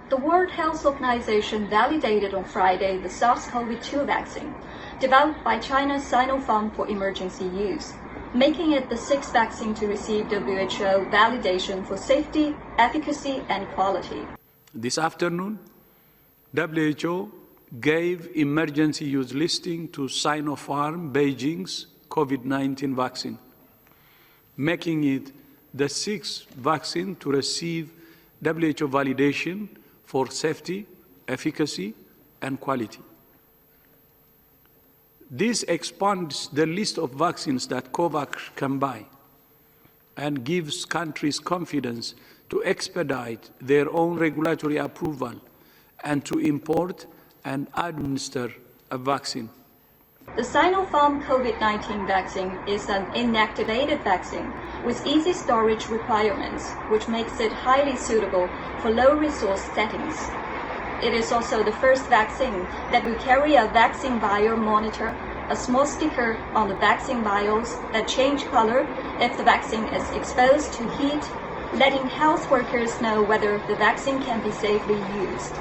The World Health Organization validated on Friday the SARS-CoV-2 vaccine, developed by China's Sino Fund for emergency use, making it the sixth vaccine to receive WHO validation for safety, efficacy, and quality. This afternoon, WHO gave emergency use listing to Sino Farm Beijing's COVID-19 vaccine, making it the sixth vaccine to receive WHO validation for safety, efficacy, and quality. This expands the list of vaccines that COVAX can buy and gives countries confidence to expedite their own regulatory approval and to import and administer a vaccine. The Sinopharm COVID-19 vaccine is an inactivated vaccine with easy storage requirements, which makes it highly suitable for low-resource settings. It is also the first vaccine that will carry a vaccine vial monitor, a small sticker on the vaccine vials that change color if the vaccine is exposed to heat, letting health workers know whether the vaccine can be safely used.